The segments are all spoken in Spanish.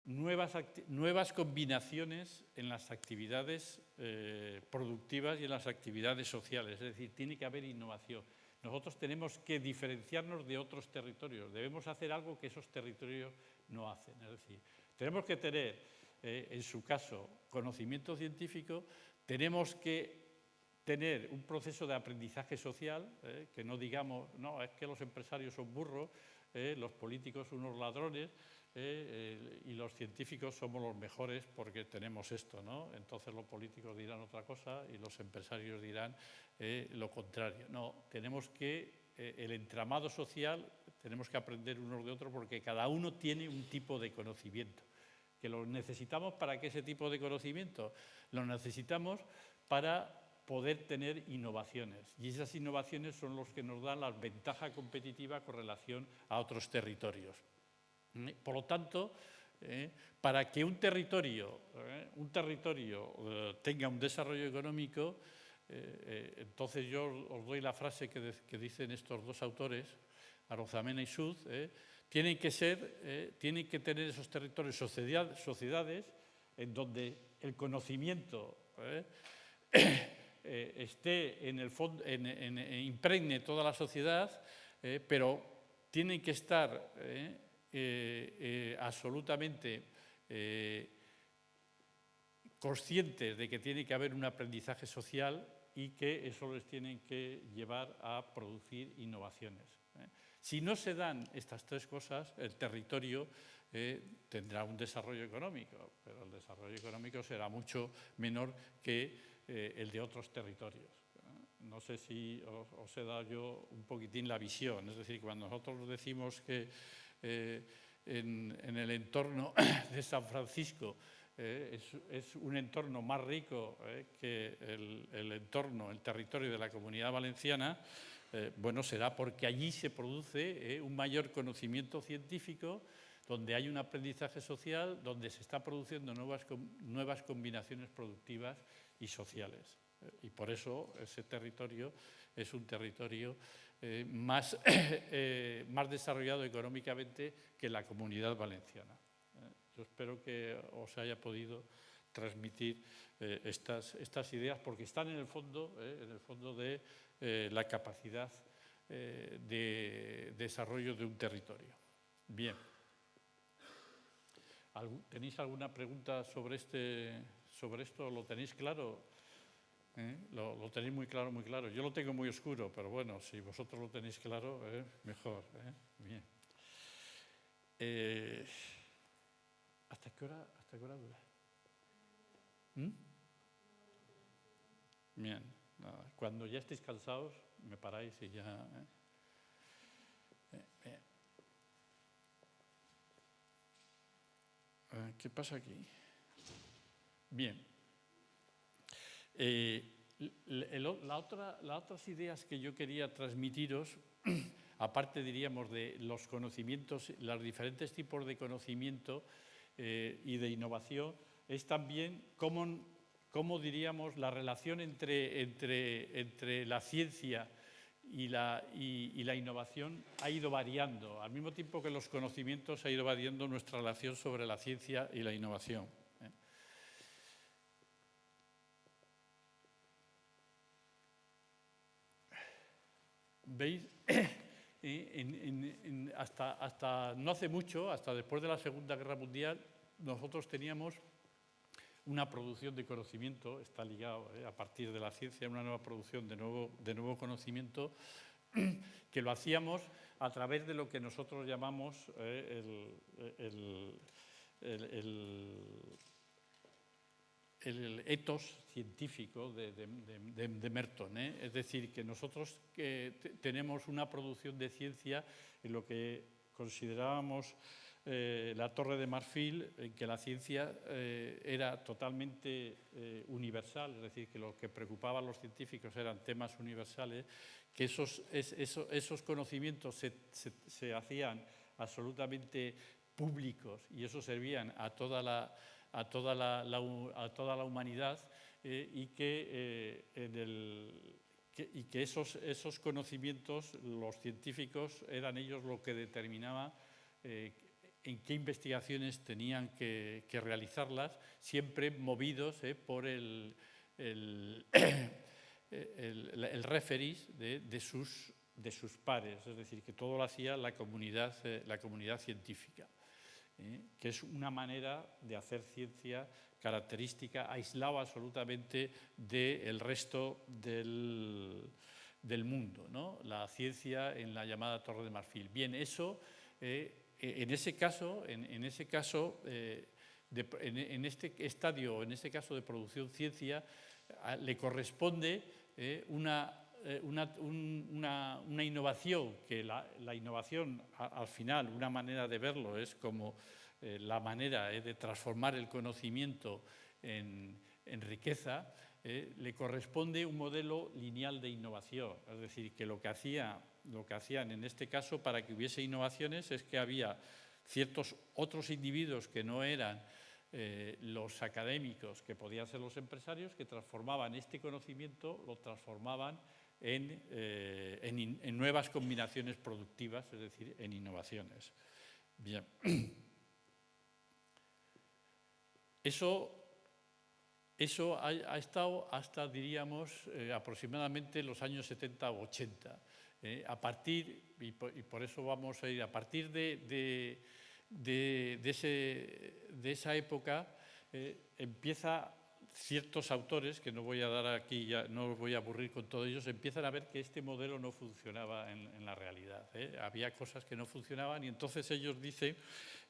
nuevas combinaciones en las actividades productivas y en las actividades sociales. Es decir, tiene que haber innovación. Nosotros tenemos que diferenciarnos de otros territorios. Debemos hacer algo que esos territorios no hacen. Es decir, tenemos que tener, en su caso, conocimiento científico, tenemos que tener un proceso de aprendizaje social, que no digamos, no, es que los empresarios son burros, los políticos son unos ladrones, y los científicos somos los mejores porque tenemos esto, ¿no? Entonces los políticos dirán otra cosa y los empresarios dirán lo contrario. No, tenemos que, el entramado social, tenemos que aprender unos de otros porque cada uno tiene un tipo de conocimiento. ¿Que lo necesitamos para qué ese tipo de conocimiento? Lo necesitamos para poder tener innovaciones, y esas innovaciones son los que nos dan la ventaja competitiva con relación a otros territorios. Por lo tanto, para que un territorio tenga un desarrollo económico, entonces yo os doy la frase que dicen estos dos autores, Arozamena y Sud, tienen que tener esos territorios sociedades en donde el conocimiento esté en el fondo, impregne toda la sociedad, pero tienen que estar absolutamente conscientes de que tiene que haber un aprendizaje social y que eso les tiene que llevar a producir innovaciones. Si no se dan estas tres cosas, el territorio tendrá un desarrollo económico, pero el desarrollo económico será mucho menor que el de otros territorios. No sé si os he dado yo un poquitín la visión, es decir, cuando nosotros decimos que en el entorno de San Francisco es un entorno más rico que el territorio de la Comunidad Valenciana, bueno, será porque allí se produce un mayor conocimiento científico, donde hay un aprendizaje social, donde se están produciendo nuevas combinaciones productivas y sociales. Y por eso ese territorio es un territorio más desarrollado económicamente que la Comunidad Valenciana. Yo espero que os haya podido transmitir estas ideas, porque están en el fondo de la capacidad de desarrollo de un territorio. Bien. ¿Tenéis alguna pregunta sobre esto? ¿Lo tenéis claro? Lo tenéis muy claro, muy claro. Yo lo tengo muy oscuro, pero bueno, si vosotros lo tenéis claro, mejor. Bien. ¿Hasta qué hora dura? Bien. Nada. Cuando ya estéis cansados, me paráis y ya... Bien. ¿Qué pasa aquí? Bien. Las otras ideas que yo quería transmitiros, aparte, diríamos, de los conocimientos, los diferentes tipos de conocimiento y de innovación, es también cómo diríamos, la relación entre la ciencia y la innovación ha ido variando, al mismo tiempo que los conocimientos ha ido variando nuestra relación sobre la ciencia y la innovación. ¿Veis? Hasta no hace mucho, hasta después de la Segunda Guerra Mundial, nosotros teníamos una producción de conocimiento, está ligado a partir de la ciencia, una nueva producción de nuevo conocimiento, que lo hacíamos a través de lo que nosotros llamamos el ethos científico de Merton. Es decir, que nosotros tenemos una producción de ciencia en lo que considerábamos la Torre de Marfil, en que la ciencia era totalmente universal, es decir, que lo que preocupaba a los científicos eran temas universales, que esos conocimientos se hacían absolutamente públicos y eso servían a toda la humanidad, y que esos conocimientos, los científicos, eran ellos lo que determinaban en qué investigaciones tenían que realizarlas, siempre movidos por el referís de sus pares, es decir, que todo lo hacía la comunidad científica, que es una manera de hacer ciencia característica, aislado absolutamente del resto del mundo, ¿no? La ciencia en la llamada Torre de Marfil. Bien, eso, en ese caso, en este estadio, en este caso de producción ciencia, le corresponde una innovación, que la innovación, al final, una manera de verlo es como la manera de transformar el conocimiento en riqueza, le corresponde un modelo lineal de innovación. Es decir, que lo que hacían en este caso para que hubiese innovaciones es que había ciertos otros individuos que no eran los académicos, que podían ser los empresarios, que transformaban este conocimiento, lo transformaban en nuevas combinaciones productivas, es decir, en innovaciones. Bien. Eso ha estado hasta, diríamos, aproximadamente los años 70 o 80. Y por eso vamos a ir, a partir de esa época, empieza ciertos autores, que no voy a dar aquí, ya no os voy a aburrir con todos ellos, empiezan a ver que este modelo no funcionaba en la realidad. Había cosas que no funcionaban y entonces ellos dicen,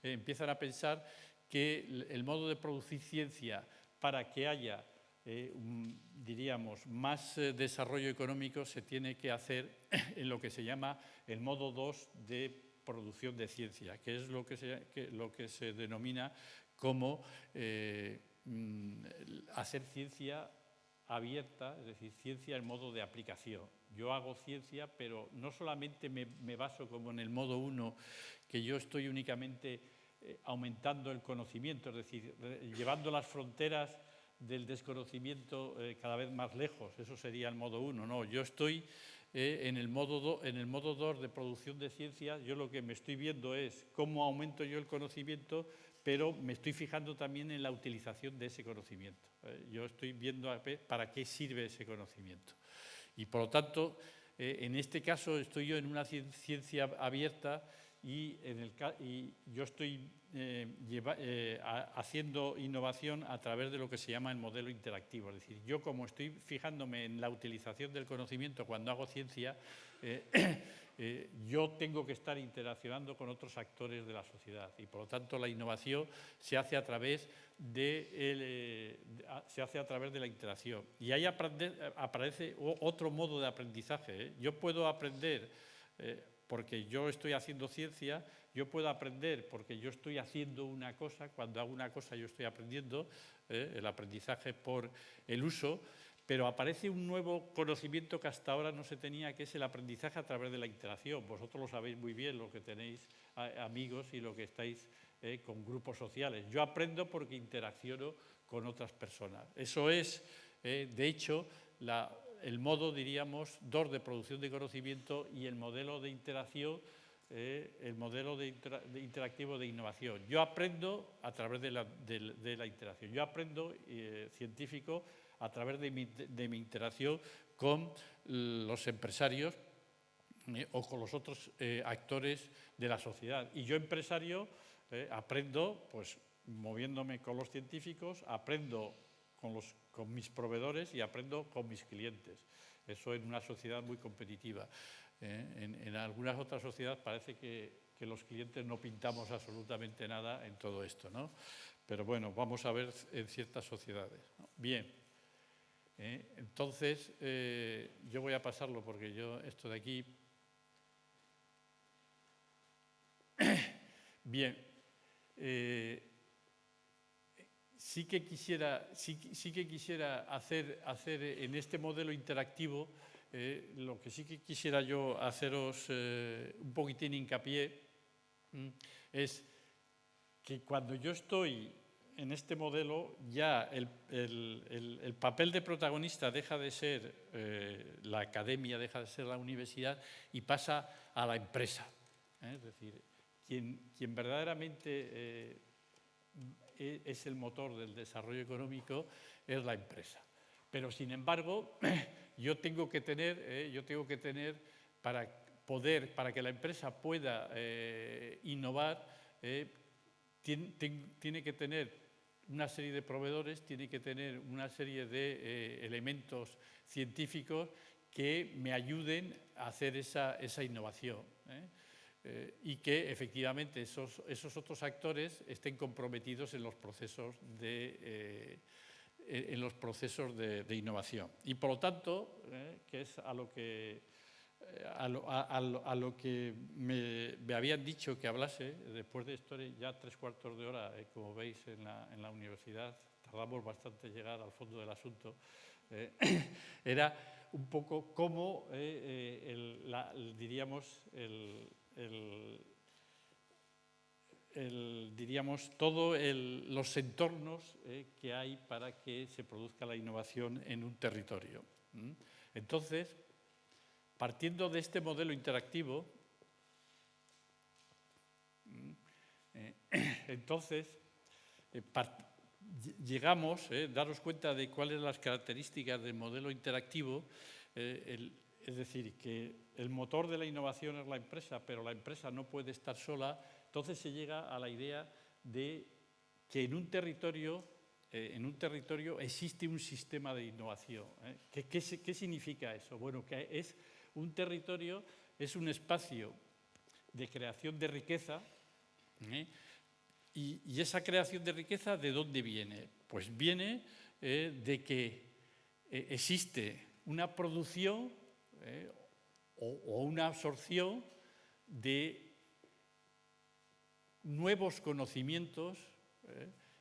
empiezan a pensar que el modo de producir ciencia para que haya, diríamos, más desarrollo económico se tiene que hacer en lo que se llama el modo 2 de producción de ciencia, que es lo que se denomina como hacer ciencia abierta, es decir, ciencia en modo de aplicación. Yo hago ciencia, pero no solamente me baso como en el modo 1, que yo estoy únicamente aumentando el conocimiento, es decir, llevando las fronteras del desconocimiento cada vez más lejos. Eso sería el modo 1. No, yo estoy en el modo 2 de producción de ciencia. Yo lo que me estoy viendo es cómo aumento yo el conocimiento, pero me estoy fijando también en la utilización de ese conocimiento. Yo estoy viendo para qué sirve ese conocimiento. Y por lo tanto, en este caso estoy yo en una ciencia abierta y yo estoy haciendo innovación a través de lo que se llama el modelo interactivo. Es decir, yo como estoy fijándome en la utilización del conocimiento cuando hago ciencia, yo tengo que estar interaccionando con otros actores de la sociedad y por lo tanto la innovación se hace a través de la interacción. Y ahí aparece otro modo de aprendizaje. Yo puedo aprender porque yo estoy haciendo ciencia, yo puedo aprender porque yo estoy haciendo una cosa, cuando hago una cosa yo estoy aprendiendo, el aprendizaje por el uso, pero aparece un nuevo conocimiento que hasta ahora no se tenía, que es el aprendizaje a través de la interacción. Vosotros lo sabéis muy bien, lo que tenéis amigos y lo que estáis con grupos sociales. Yo aprendo porque interacciono con otras personas. Eso es, de hecho, el modo, diríamos, 2 de producción de conocimiento y el modelo de interacción, el modelo interactivo de innovación. Yo aprendo a través de la interacción. Yo aprendo científico a través de mi interacción con los empresarios o con los otros actores de la sociedad. Y yo, empresario, aprendo pues moviéndome con los científicos, aprendo con mis proveedores y aprendo con mis clientes. Eso en una sociedad muy competitiva. En algunas otras sociedades parece que los clientes no pintamos absolutamente nada en todo esto, ¿no? Pero bueno, vamos a ver en ciertas sociedades, ¿no? Bien. Entonces, yo voy a pasarlo porque yo esto de aquí... Bien. Sí que quisiera hacer en este modelo interactivo, lo que sí que quisiera yo haceros un poquitín hincapié es que cuando yo estoy en este modelo ya el papel de protagonista deja de ser la academia, deja de ser la universidad y pasa a la empresa. Es decir, quien verdaderamente es el motor del desarrollo económico es la empresa. Pero, sin embargo, yo tengo que tener para que la empresa pueda innovar, tiene que tener una serie de proveedores, tiene que tener una serie de elementos científicos que me ayuden a hacer esa innovación, y que efectivamente esos otros actores estén comprometidos en los procesos de innovación. Y por lo tanto, que es a lo que me habían dicho que hablase, después de esto ya 3/4 de hora, como veis en la universidad, tardamos bastante en llegar al fondo del asunto, era un poco cómo, diríamos, todos los entornos que hay para que se produzca la innovación en un territorio. Entonces, partiendo de este modelo interactivo, llegamos, daros cuenta de cuáles son las características del modelo interactivo, es decir, que el motor de la innovación es la empresa, pero la empresa no puede estar sola. Entonces se llega a la idea de que en un territorio existe un sistema de innovación. ¿Qué significa eso? Bueno, que un territorio es un espacio de creación de riqueza, y esa creación de riqueza, ¿de dónde viene? Pues viene de que existe una producción o una absorción de nuevos conocimientos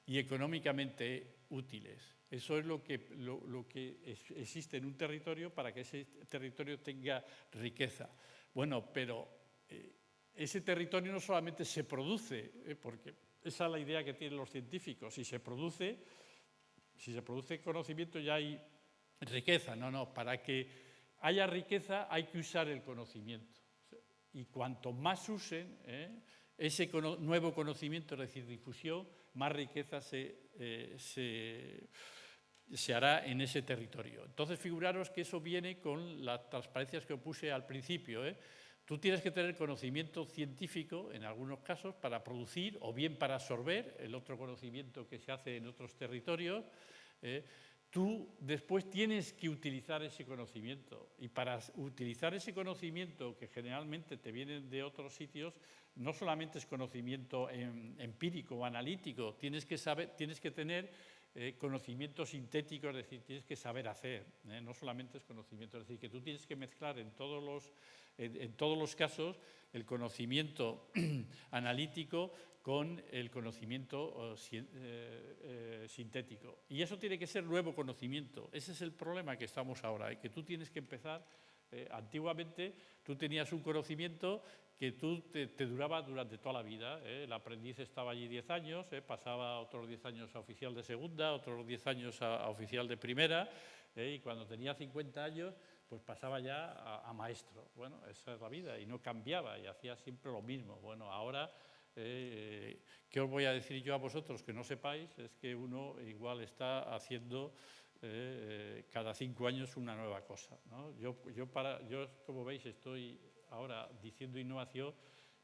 y económicamente útiles. Eso es lo que existe en un territorio para que ese territorio tenga riqueza. Bueno, pero ese territorio no solamente se produce, porque esa es la idea que tienen los científicos, si se produce conocimiento ya hay riqueza. No, para que haya riqueza hay que usar el conocimiento. Y cuanto más usen ese nuevo conocimiento, es decir, difusión, más riqueza se hará en ese territorio. Entonces, figuraros que eso viene con las transparencias que os puse al principio. Tú tienes que tener conocimiento científico, en algunos casos, para producir o bien para absorber el otro conocimiento que se hace en otros territorios. Tú después tienes que utilizar ese conocimiento, y para utilizar ese conocimiento, que generalmente te viene de otros sitios, no solamente es conocimiento empírico o analítico, tienes que tener conocimiento sintético, es decir, tienes que saber hacer, no solamente es conocimiento, es decir, que tú tienes que mezclar en todos los casos el conocimiento analítico con el conocimiento sintético. Y eso tiene que ser nuevo conocimiento. Ese es el problema que estamos ahora, que tú tienes que empezar. Antiguamente tú tenías un conocimiento que te duraba durante toda la vida. El aprendiz estaba allí 10 años, pasaba otros 10 años a oficial de segunda, otros 10 años a oficial de primera, y cuando tenía 50 años, pues pasaba ya a maestro. Bueno, esa es la vida, y no cambiaba, y hacía siempre lo mismo. Bueno, ahora, ¿qué os voy a decir yo a vosotros que no sepáis? Es que uno igual está haciendo cada 5 años una nueva cosa, ¿no? Yo, como veis, estoy ahora diciendo innovación,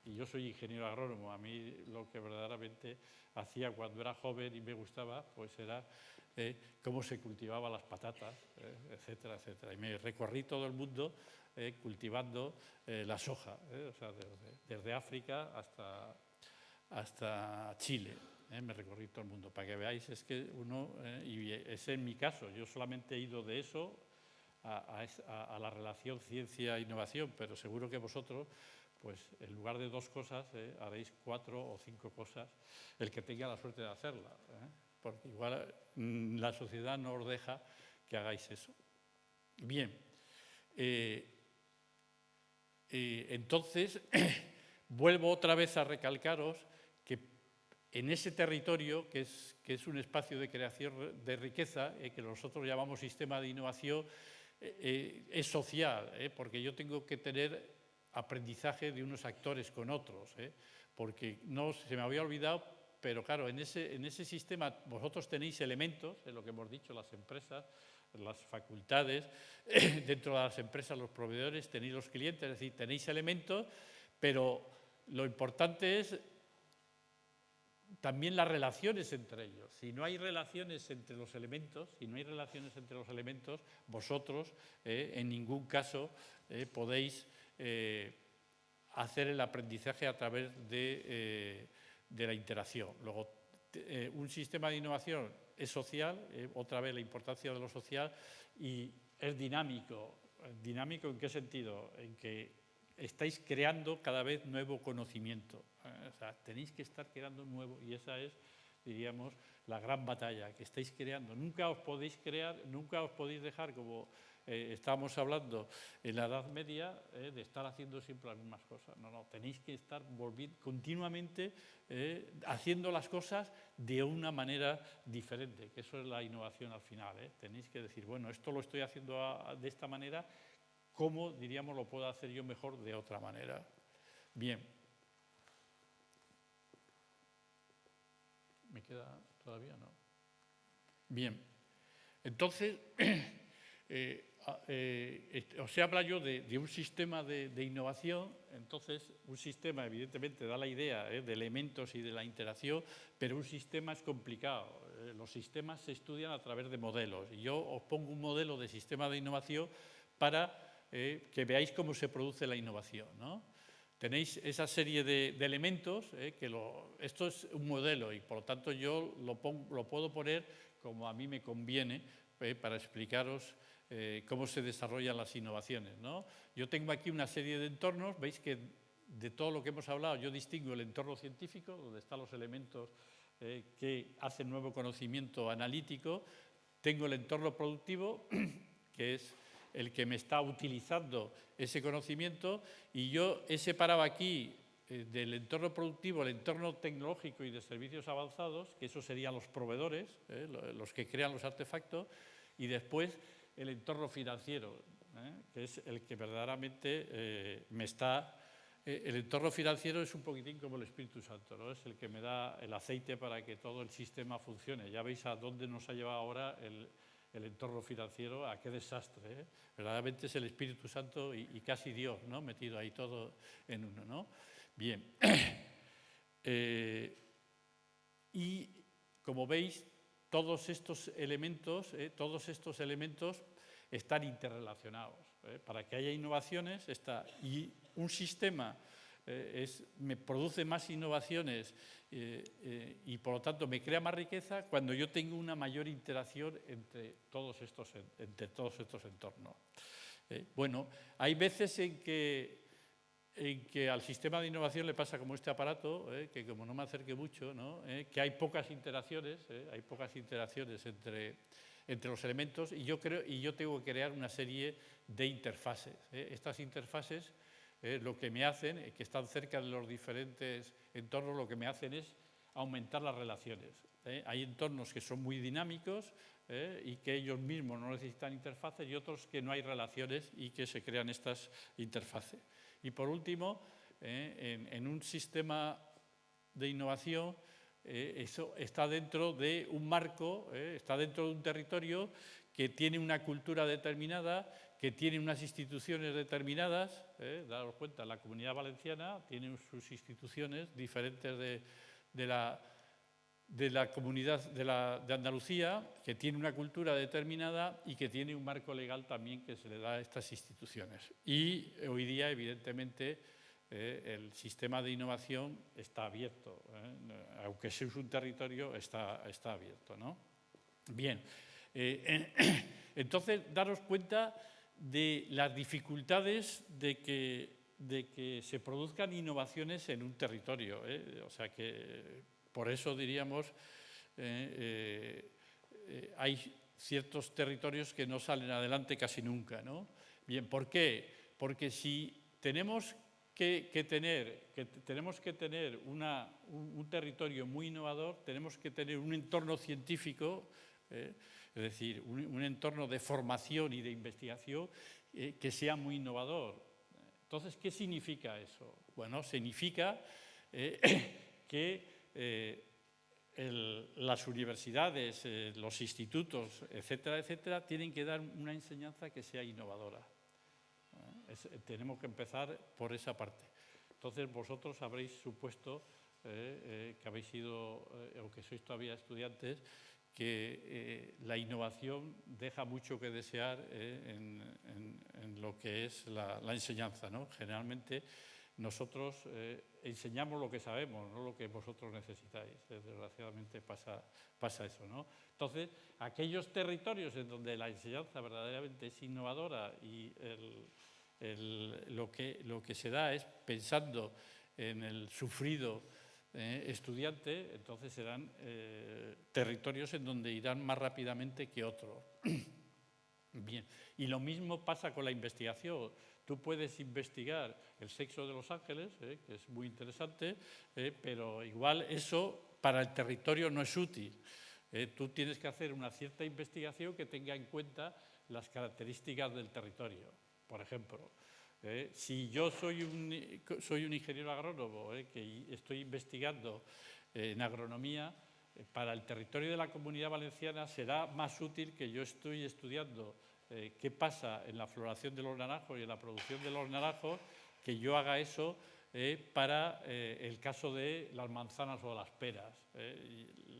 y yo soy ingeniero agrónomo. A mí lo que verdaderamente hacía cuando era joven y me gustaba, pues era cómo se cultivaban las patatas, etcétera, etcétera. Y me recorrí todo el mundo cultivando la soja, o sea, desde África hasta Chile. Me recorrí todo el mundo, para que veáis, es que uno, y ese es mi caso, yo solamente he ido de eso a la relación ciencia-innovación, pero seguro que vosotros, pues en lugar de 2 cosas, haréis 4 o 5 cosas, el que tenga la suerte de hacerla, porque igual la sociedad no os deja que hagáis eso. Bien, entonces vuelvo otra vez a recalcaros que en ese territorio, que es un espacio de creación de riqueza, que nosotros llamamos sistema de innovación, es social, porque yo tengo que tener aprendizaje de unos actores con otros. porque no se me había olvidado, pero claro, en ese sistema vosotros tenéis elementos, en lo que hemos dicho, las empresas, las facultades, dentro de las empresas, los proveedores, tenéis los clientes, es decir, tenéis elementos, pero lo importante es también las relaciones entre ellos. Si no hay relaciones entre los elementos, vosotros en ningún caso podéis hacer el aprendizaje a través de la interacción. Luego, un sistema de innovación es social, otra vez la importancia de lo social, y es dinámico. ¿Dinámico en qué sentido? En que estáis creando cada vez nuevo conocimiento. O sea, tenéis que estar creando nuevo, y esa es, diríamos, la gran batalla que estáis creando. Nunca os podéis dejar, como estábamos hablando en la Edad Media, de estar haciendo siempre las mismas cosas. No, tenéis que estar continuamente haciendo las cosas de una manera diferente, que eso es la innovación al final. Tenéis que decir, bueno, esto lo estoy haciendo de esta manera, ¿cómo, diríamos, lo puedo hacer yo mejor de otra manera? Bien. ¿Me queda todavía? No. Bien. Entonces, os he hablado yo de un sistema de innovación. Entonces, un sistema evidentemente da la idea de elementos y de la interacción, pero un sistema es complicado. Los sistemas se estudian a través de modelos. Y yo os pongo un modelo de sistema de innovación para que veáis cómo se produce la innovación, ¿no? Tenéis esa serie de elementos, esto es un modelo y por lo tanto yo lo puedo poner como a mí me conviene para explicaros cómo se desarrollan las innovaciones, ¿no? Yo tengo aquí una serie de entornos, veis que de todo lo que hemos hablado yo distingo el entorno científico, donde están los elementos que hacen nuevo conocimiento analítico. Tengo el entorno productivo, que es el que me está utilizando ese conocimiento, y yo he separado aquí del entorno productivo el entorno tecnológico y de servicios avanzados, que esos serían los proveedores, los que crean los artefactos, y después el entorno financiero, que es el que verdaderamente me está... el entorno financiero es un poquitín como el Espíritu Santo, ¿no? Es el que me da el aceite para que todo el sistema funcione. Ya veis a dónde nos ha llevado ahora el entorno financiero, a qué desastre, ¿eh? Verdaderamente es el Espíritu Santo y casi Dios, ¿no? Metido ahí todo en uno, ¿no? Bien. Y como veis, todos estos elementos están interrelacionados. Para que haya innovaciones, y un sistema me produce más innovaciones y por lo tanto me crea más riqueza cuando yo tengo una mayor interacción entre todos estos entornos. Bueno, hay veces en que al sistema de innovación le pasa como este aparato, que como no me acerque mucho, ¿no? Que hay pocas interacciones entre los elementos, y yo tengo que crear una serie de interfaces. Estas interfaces lo que me hacen, que están cerca de los diferentes entornos, lo que me hacen es aumentar las relaciones. Hay entornos que son muy dinámicos y que ellos mismos no necesitan interfaces, y otros que no hay relaciones y que se crean estas interfaces. Y por último, en un sistema de innovación, eso está dentro de un marco, está dentro de un territorio que tiene una cultura determinada, que tiene unas instituciones determinadas. Daros cuenta, la Comunidad Valenciana tiene sus instituciones diferentes de la Comunidad de Andalucía, que tiene una cultura determinada y que tiene un marco legal también que se le da a estas instituciones. Y hoy día, evidentemente, el sistema de innovación está abierto, aunque sea un territorio, está abierto, ¿no? Bien, entonces daros cuenta de las dificultades de que se produzcan innovaciones en un territorio, o sea que por eso diríamos hay ciertos territorios que no salen adelante casi nunca, ¿no? Bien, ¿por qué? Porque si tenemos que tener un territorio muy innovador, tenemos que tener un entorno científico, es decir, un entorno de formación y de investigación que sea muy innovador. Entonces, ¿qué significa eso? Bueno, significa que las universidades, los institutos, etcétera, etcétera, tienen que dar una enseñanza que sea innovadora. Tenemos que empezar por esa parte. Entonces, vosotros habréis supuesto que habéis sido, o que sois todavía estudiantes, que la innovación deja mucho que desear en lo que es la enseñanza, ¿no? Generalmente nosotros enseñamos lo que sabemos, no lo que vosotros necesitáis. Desgraciadamente pasa eso, ¿no? Entonces, aquellos territorios en donde la enseñanza verdaderamente es innovadora y lo que se da es pensando en el sufrido estudiante, entonces serán territorios en donde irán más rápidamente que otros. Bien, y lo mismo pasa con la investigación. Tú puedes investigar el sexo de los ángeles, que es muy interesante, pero igual eso para el territorio no es útil. Tú tienes que hacer una cierta investigación que tenga en cuenta las características del territorio. Por ejemplo, si yo soy un ingeniero agrónomo que estoy investigando en agronomía, para el territorio de la Comunidad Valenciana será más útil que yo estoy estudiando qué pasa en la floración de los naranjos y en la producción de los naranjos, que yo haga eso para el caso de las manzanas o las peras.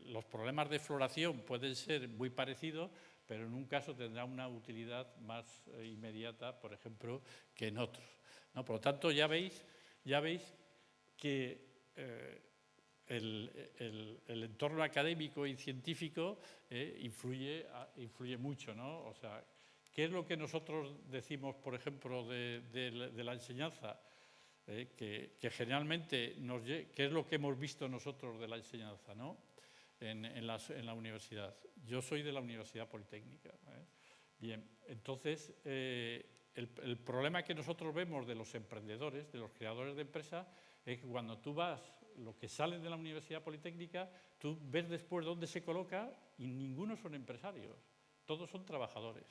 Los problemas de floración pueden ser muy parecidos, pero en un caso tendrá una utilidad más inmediata, por ejemplo, que en otros, ¿no? Por lo tanto, ya veis que el entorno académico y científico influye mucho, ¿no? O sea, ¿qué es lo que nosotros decimos, por ejemplo, de la enseñanza? Que generalmente, ¿qué es lo que hemos visto nosotros de la enseñanza, ¿no? En la universidad. Yo soy de la Universidad Politécnica. Bien, entonces, el problema que nosotros vemos de los emprendedores, de los creadores de empresas, es que cuando tú vas, lo que salen de la Universidad Politécnica, tú ves después dónde se coloca y ninguno son empresarios, todos son trabajadores.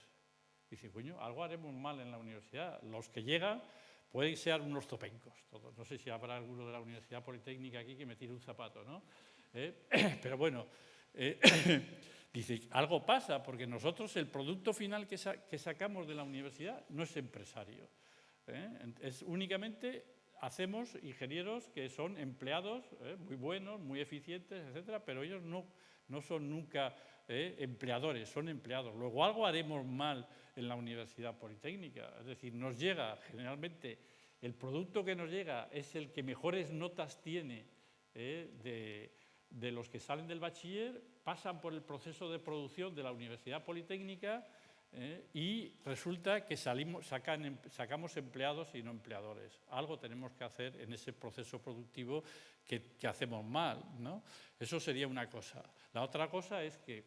Dice, coño, algo haremos mal en la universidad. Los que llegan pueden ser unos zopencos, todos. No sé si habrá alguno de la Universidad Politécnica aquí que me tire un zapato, ¿no? Pero bueno, dice, algo pasa, porque nosotros el producto final que sacamos de la universidad no es empresario. Es únicamente hacemos ingenieros que son empleados muy buenos, muy eficientes, etcétera, pero ellos no son nunca empleadores, son empleados. Luego algo haremos mal en la Universidad Politécnica, es decir, nos llega generalmente, el producto que nos llega es el que mejores notas tiene de los que salen del bachiller, pasan por el proceso de producción de la Universidad Politécnica y resulta que sacamos empleados y no empleadores. Algo tenemos que hacer en ese proceso productivo que hacemos mal, ¿no? Eso sería una cosa. La otra cosa es que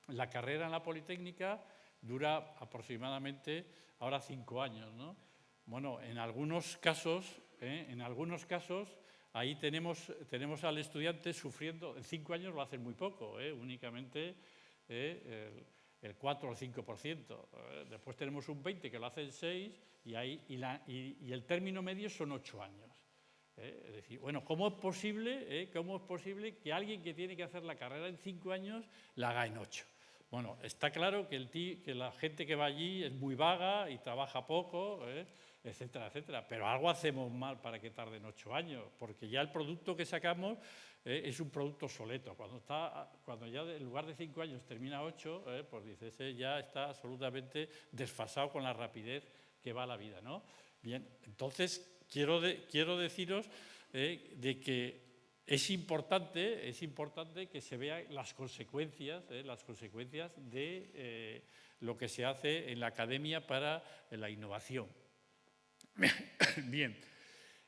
la carrera en la Politécnica dura aproximadamente ahora 5 años, ¿no? Bueno, en algunos casos ahí tenemos al estudiante sufriendo, en 5 años lo hacen muy poco, únicamente el 4 o el 5%. Después tenemos un 20% que lo hace en 6 y el término medio son 8 años. Es decir, bueno, ¿cómo es posible que alguien que tiene que hacer la carrera en 5 años la haga en 8? Bueno, está claro que la gente que va allí es muy vaga y trabaja poco, etcétera, etcétera. Pero algo hacemos mal para que tarden 8 años, porque ya el producto que sacamos es un producto obsoleto. Cuando ya en lugar de 5 años termina 8, pues dices, ya está absolutamente desfasado con la rapidez que va la vida, ¿no? Bien, entonces quiero deciros de que es importante que se vean las consecuencias de lo que se hace en la academia para la innovación. Bien,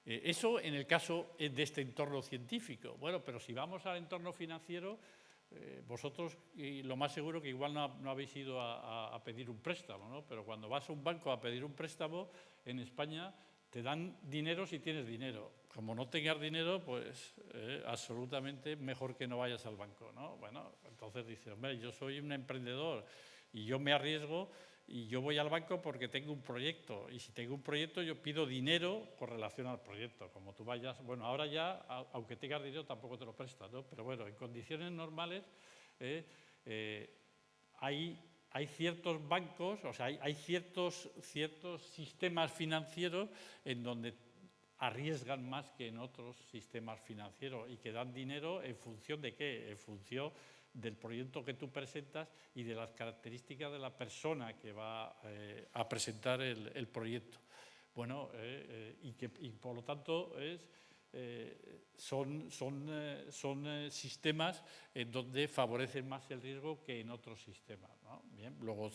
eso en el caso de este entorno científico. Bueno, pero si vamos al entorno financiero, vosotros lo más seguro que igual no habéis ido a pedir un préstamo, ¿no? Pero cuando vas a un banco a pedir un préstamo, en España te dan dinero si tienes dinero. Como no tengas dinero, pues absolutamente mejor que no vayas al banco, ¿no? Bueno, entonces dices, hombre, yo soy un emprendedor y yo me arriesgo y yo voy al banco porque tengo un proyecto, y si tengo un proyecto yo pido dinero con relación al proyecto. Como tú vayas, bueno, ahora ya, aunque tengas dinero tampoco te lo prestas, ¿no? Pero bueno, en condiciones normales hay ciertos bancos, o sea, hay ciertos sistemas financieros en donde arriesgan más que en otros sistemas financieros y que dan dinero en función de qué, en función del proyecto que tú presentas y de las características de la persona que va a presentar el proyecto. Bueno, y por lo tanto son sistemas en donde favorecen más el riesgo que en otros sistemas, ¿no? Bien, luego,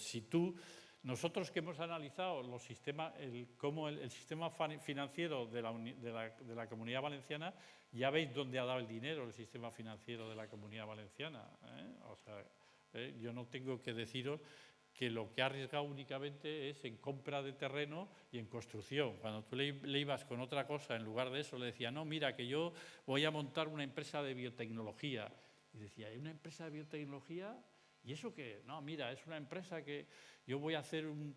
nosotros que hemos analizado los sistemas, cómo el sistema financiero de la Comunidad Valenciana, ya veis dónde ha dado el dinero el sistema financiero de la Comunidad Valenciana, ¿eh? O sea, yo no tengo que deciros que lo que ha arriesgado únicamente es en compra de terreno y en construcción. Cuando tú le ibas con otra cosa, en lugar de eso, le decía, no, mira, que yo voy a montar una empresa de biotecnología. Y decía, ¿hay una empresa de biotecnología? ¿Y eso qué? No, mira, es una empresa que yo voy a hacer un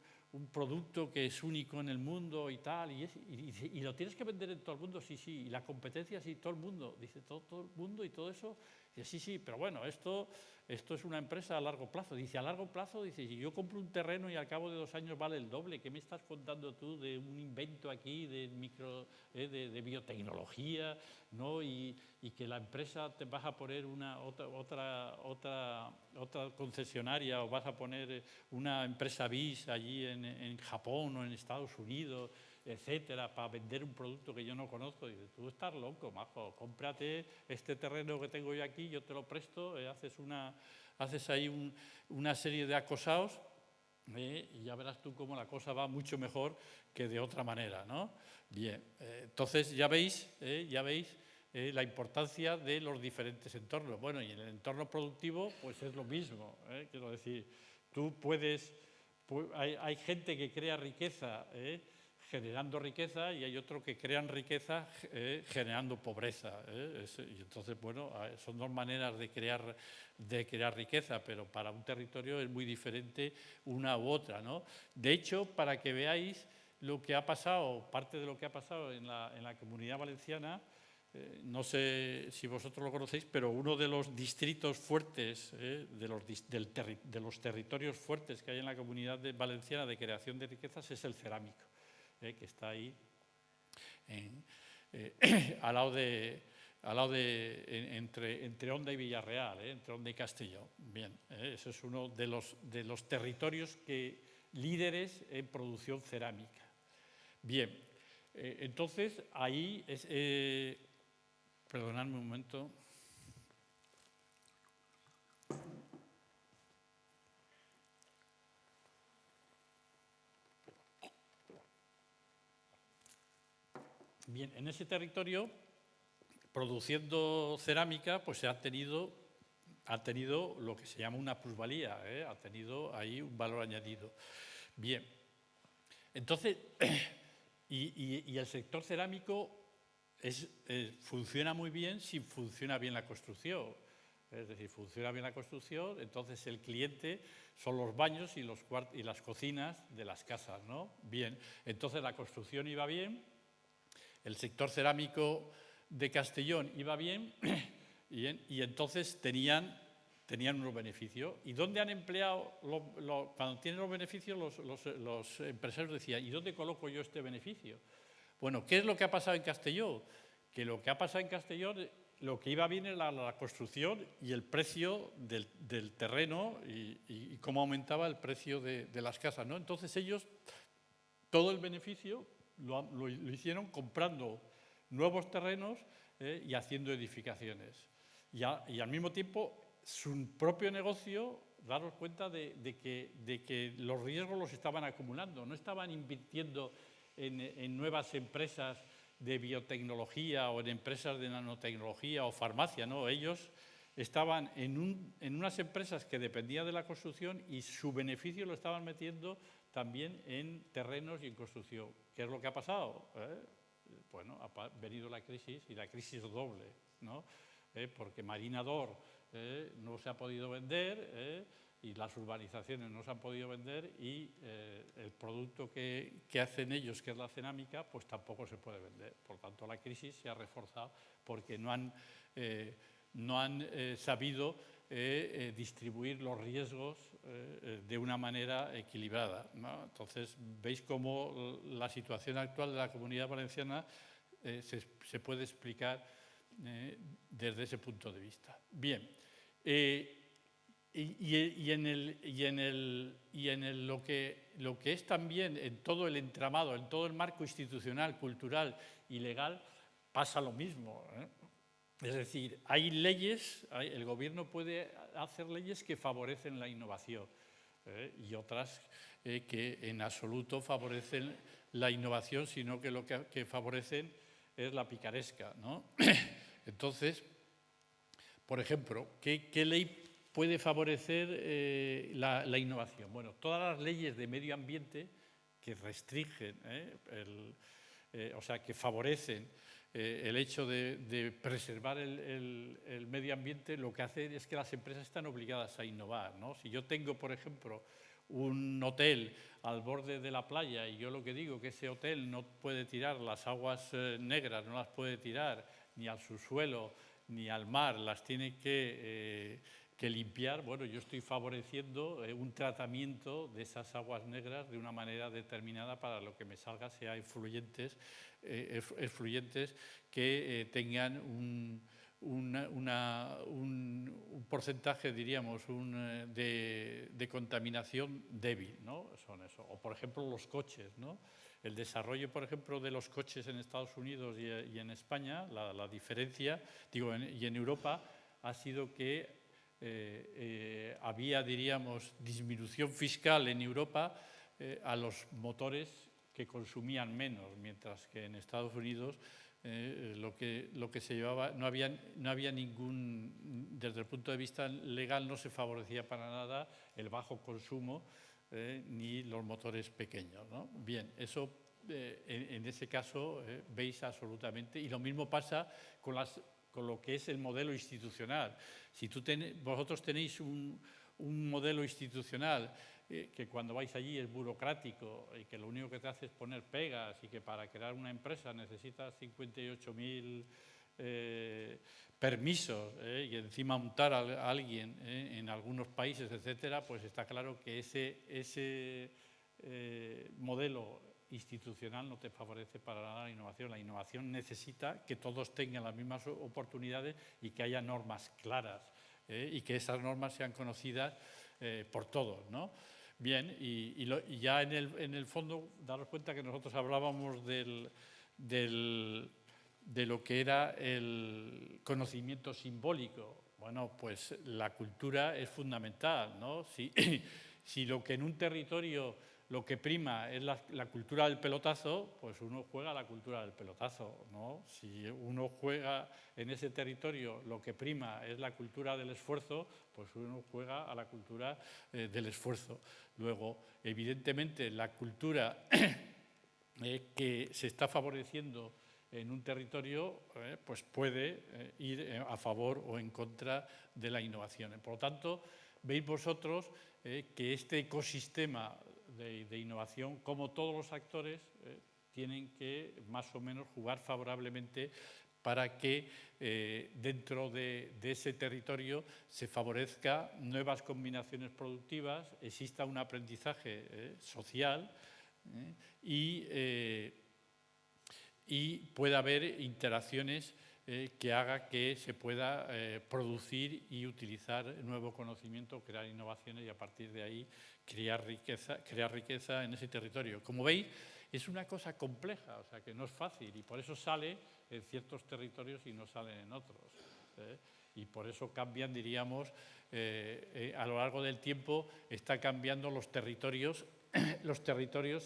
producto que es único en el mundo y tal, y lo tienes que vender en todo el mundo, sí, sí, y la competencia, sí, todo el mundo, dice, todo el mundo y todo eso, dice, sí, sí, pero bueno, esto es una empresa a largo plazo. Dice, a largo plazo, dice, si yo compro un terreno y al cabo de 2 años vale el doble, ¿qué me estás contando tú de un invento aquí de de biotecnología, ¿no? Y que la empresa te vas a poner otra concesionaria o vas a poner una empresa BIS allí en Japón o en Estados Unidos, etcétera, para vender un producto que yo no conozco? Dice, tú estás loco, majo, cómprate este terreno que tengo yo aquí, yo te lo presto, haces ahí una serie de acosados, y ya verás tú cómo la cosa va mucho mejor que de otra manera, ¿no? Bien, entonces ya veis la importancia de los diferentes entornos. Bueno, y en el entorno productivo pues es lo mismo, quiero decir, hay gente que crea riqueza generando riqueza y hay otro que crean riqueza generando pobreza. Y entonces, bueno, son 2 maneras de crear riqueza, pero para un territorio es muy diferente una u otra, ¿no? De hecho, para que veáis lo que ha pasado, parte de lo que ha pasado en la Comunidad Valenciana, no sé si vosotros lo conocéis, pero uno de los distritos fuertes, de los territorios fuertes que hay en la Comunidad Valenciana de creación de riquezas es el cerámico, que está ahí al lado entre Onda y Villarreal, entre Onda y Castelló. Bien, ese es uno de los territorios líderes en producción cerámica. Bien, entonces ahí perdonadme un momento. Bien, en ese territorio, produciendo cerámica, pues ha tenido lo que se llama una plusvalía, ha tenido ahí un valor añadido. Bien, entonces, y el sector cerámico funciona muy bien si funciona bien la construcción. Es decir, funciona bien la construcción, entonces el cliente son los baños y las cocinas de las casas, ¿no? Bien, entonces la construcción iba bien, el sector cerámico de Castellón iba bien y entonces tenían unos beneficios. ¿Y dónde han empleado? Cuando tienen los beneficios, los empresarios decían, ¿y dónde coloco yo este beneficio? Bueno, ¿qué es lo que ha pasado en Castellón? Que lo que ha pasado en Castellón, lo que iba bien era la construcción y el precio del terreno y cómo aumentaba el precio de las casas, ¿no? Entonces ellos, todo el beneficio lo hicieron comprando nuevos terrenos y haciendo edificaciones. Y al mismo tiempo, su propio negocio, daros cuenta de que los riesgos los estaban acumulando, no estaban invirtiendo en nuevas empresas de biotecnología o en empresas de nanotecnología o farmacia, ¿no? Ellos estaban en unas empresas que dependían de la construcción y su beneficio lo estaban metiendo también en terrenos y en construcción. ¿Qué es lo que ha pasado? Bueno, ha venido la crisis y la crisis doble, ¿no? Porque Marina d'Or no se ha podido vender, y las urbanizaciones no se han podido vender y el producto que hacen ellos, que es la cerámica, pues tampoco se puede vender. Por tanto, la crisis se ha reforzado porque no han sabido distribuir los riesgos de una manera equilibrada, ¿no? Entonces, veis cómo la situación actual de la Comunidad Valenciana se puede explicar desde ese punto de vista. Bien, lo que es también en todo el entramado, en todo el marco institucional, cultural y legal, pasa lo mismo, ¿eh? Es decir, hay leyes, el gobierno puede hacer leyes que favorecen la innovación y otras que en absoluto favorecen la innovación, sino que lo que favorecen es la picaresca, ¿no? Entonces, por ejemplo, ¿qué ley puede favorecer la innovación? Bueno, todas las leyes de medio ambiente que restringen, o sea, que favorecen el hecho de preservar el medio ambiente, lo que hace es que las empresas están obligadas a innovar, ¿no? Si yo tengo, por ejemplo, un hotel al borde de la playa y yo lo que digo que ese hotel no puede tirar las aguas negras, no las puede tirar ni al subsuelo ni al mar, las tiene que limpiar, bueno, yo estoy favoreciendo un tratamiento de esas aguas negras de una manera determinada para lo que me salga sea efluyentes que tengan un porcentaje, diríamos, de contaminación débil, ¿no? Son eso. O, por ejemplo, los coches, ¿no? El desarrollo, por ejemplo, de los coches en Estados Unidos y en España, la diferencia, y en Europa, ha sido que había, diríamos, disminución fiscal en Europa a los motores que consumían menos, mientras que en Estados Unidos lo que se llevaba, no había ningún, desde el punto de vista legal no se favorecía para nada el bajo consumo ni los motores pequeños, ¿no? Bien, eso en ese caso veis absolutamente, y lo mismo pasa con lo que es el modelo institucional. Si vosotros tenéis un modelo institucional que cuando vais allí es burocrático y que lo único que te hace es poner pegas y que para crear una empresa necesitas 58.000 permisos y encima montar a alguien en algunos países, etcétera, pues está claro que ese modelo institucional no te favorece para nada la innovación. La innovación necesita que todos tengan las mismas oportunidades y que haya normas claras y que esas normas sean conocidas por todos, ¿no? Bien, y ya en el fondo, daros cuenta que nosotros hablábamos de lo que era el conocimiento simbólico. Bueno, pues la cultura es fundamental, ¿no? Si lo que en un territorio lo que prima es la cultura del pelotazo, pues uno juega a la cultura del pelotazo, ¿no? Si uno juega en ese territorio, lo que prima es la cultura del esfuerzo, pues uno juega a la cultura del esfuerzo. Luego, evidentemente, la cultura que se está favoreciendo en un territorio, pues puede ir a favor o en contra de la innovación. Por lo tanto, veis vosotros que este ecosistema de innovación, como todos los actores, tienen que más o menos jugar favorablemente para que dentro de ese territorio se favorezca nuevas combinaciones productivas, exista un aprendizaje social y pueda haber interacciones que haga que se pueda producir y utilizar nuevo conocimiento, crear innovaciones y a partir de ahí crear riqueza en ese territorio. Como veis, es una cosa compleja, o sea que no es fácil y por eso sale en ciertos territorios y no sale en otros. Y por eso cambian, diríamos, a lo largo del tiempo están cambiando los territorios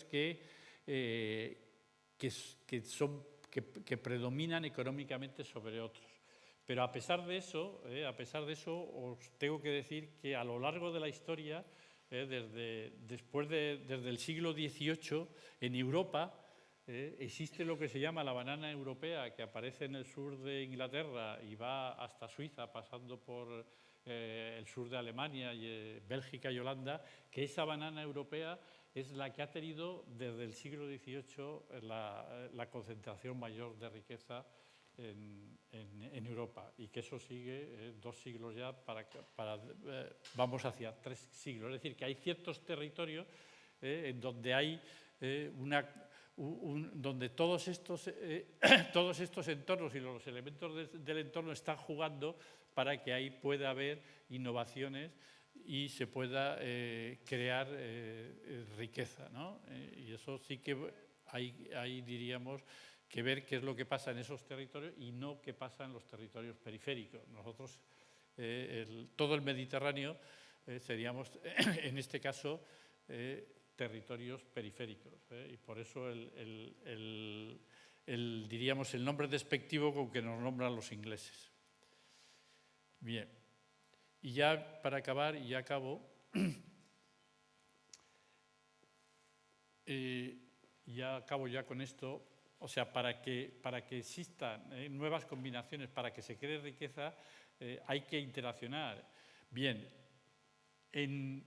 que predominan económicamente sobre otros. Pero a pesar de eso, os tengo que decir que a lo largo de la historia, desde el siglo XVIII, en Europa existe lo que se llama la banana europea, que aparece en el sur de Inglaterra y va hasta Suiza, pasando por el sur de Alemania, y, Bélgica y Holanda, que esa banana europea es la que ha tenido desde el siglo XVIII la concentración mayor de riqueza en Europa, y que eso sigue 2 siglos ya, vamos hacia 3 siglos. Es decir, que hay ciertos territorios en donde hay donde todos estos entornos y los elementos del entorno están jugando para que ahí pueda haber innovaciones y se pueda crear riqueza, ¿no? Y eso sí que hay, diríamos, que ver qué es lo que pasa en esos territorios y no qué pasa en los territorios periféricos. Nosotros, todo el Mediterráneo, seríamos, en este caso, territorios periféricos, y por eso diríamos, el nombre despectivo con que nos nombran los ingleses. Bien, y ya para acabar, y ya acabo, ya acabo ya con esto. O sea, para que existan nuevas combinaciones, para que se cree riqueza, hay que interaccionar. Bien, en